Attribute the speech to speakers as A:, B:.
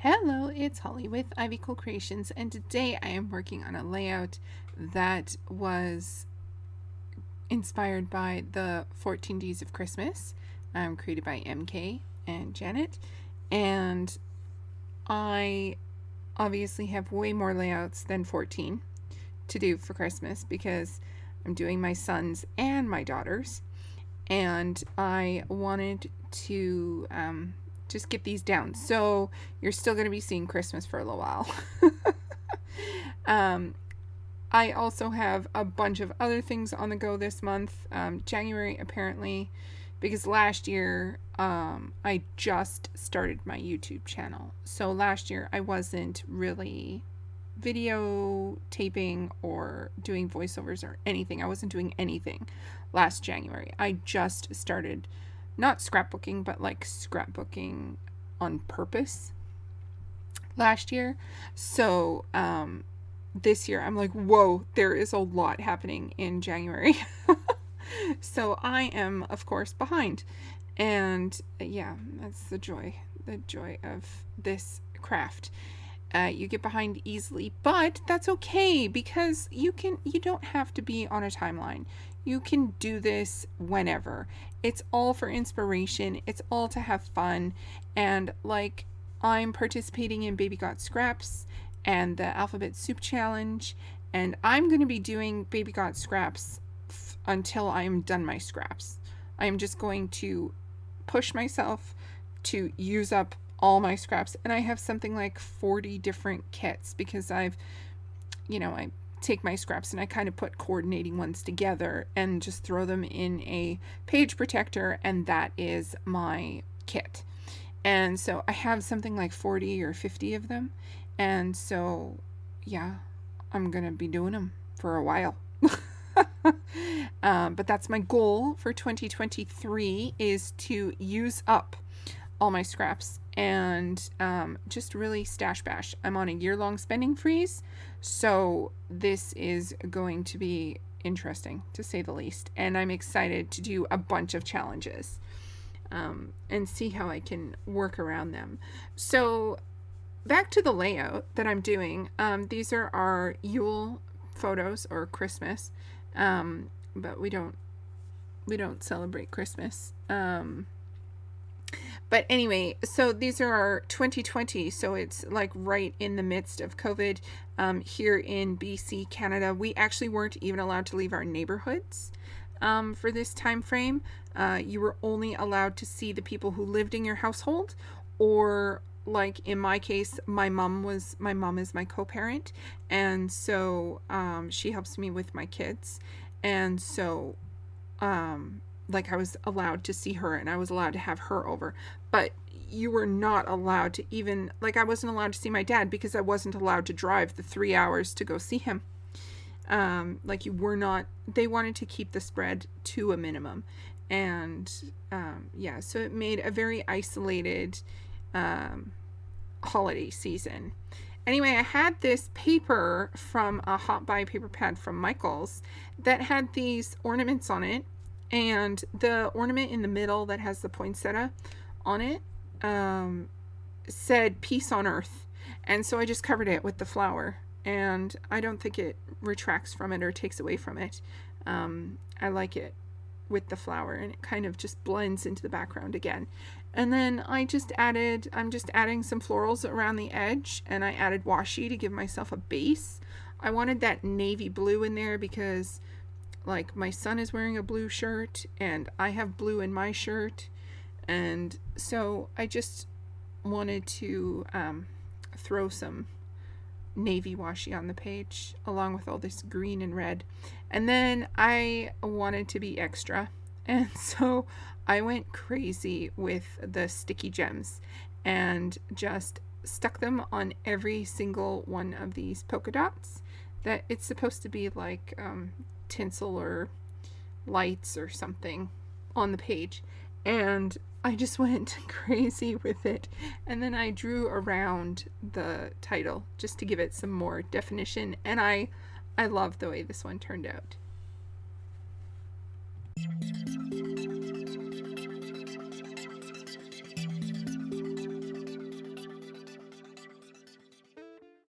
A: Hello, it's Holly with Ivy Cool Creations, and today I am working on a layout that was inspired by the 14 Days of Christmas, created by MK and Janet. And I obviously have way more layouts than 14 to do for Christmas because I'm doing my sons and my daughters, and I wanted to just get these down. So you're still going to be seeing Christmas for a little while. I also have a bunch of other things on the go this month. January, apparently, because last year I just started my YouTube channel. So last year I wasn't really videotaping or doing voiceovers or anything. I wasn't doing anything last January. I just started not scrapbooking, but like scrapbooking on purpose last year. So this year I'm like, whoa, there is a lot happening in January. So I am, of course, behind. And yeah, that's the joy of this craft. You get behind easily, but that's okay because you don't have to be on a timeline. You can do this whenever. It's all for inspiration. It's all to have fun. And like, I'm participating in Baby Got Scraps and the Alphabet Soup Challenge, and I'm going to be doing Baby Got Scraps until I am done my scraps. I am just going to push myself to use up all my scraps, and I have something like 40 different kits because I take my scraps and I kind of put coordinating ones together and just throw them in a page protector, and that is my kit. And so I have something like 40 or 50 of them, and so yeah, I'm gonna be doing them for a while. But that's my goal for 2023, is to use up all my scraps and just really stash bash. I'm on a year-long spending freeze, so this is going to be interesting, to say the least. And I'm excited to do a bunch of challenges and see how I can work around them. So back to the layout that I'm doing. These are our Yule photos, or Christmas, but we don't celebrate Christmas. But anyway, so these are our 2020, so it's like right in the midst of COVID. Here in BC, Canada, we actually weren't even allowed to leave our neighborhoods for this time frame. You were only allowed to see the people who lived in your household, or like in my case, my mom is my co-parent, and so she helps me with my kids, and so like I was allowed to see her and I was allowed to have her over, but you were not allowed to even, like, I wasn't allowed to see my dad because I wasn't allowed to drive the 3 hours to go see him. Like, you were not, they wanted to keep the spread to a minimum. And yeah, so it made a very isolated holiday season. Anyway, I had this paper from a Hot Buy paper pad from Michael's that had these ornaments on it. And the ornament in the middle that has the poinsettia on it said peace on earth. And so I just covered it with the flower. And I don't think it retracts from it or takes away from it. I like it with the flower, and it kind of just blends into the background again. And then I'm just adding some florals around the edge, and I added washi to give myself a base. I wanted that navy blue in there because, like, my son is wearing a blue shirt and I have blue in my shirt, and so I just wanted to throw some navy washi on the page along with all this green and red. And then I wanted to be extra, and so I went crazy with the sticky gems and just stuck them on every single one of these polka dots that it's supposed to be like tinsel or lights or something on the page, and I just went crazy with it. And then I drew around the title just to give it some more definition, and I love the way this one turned out.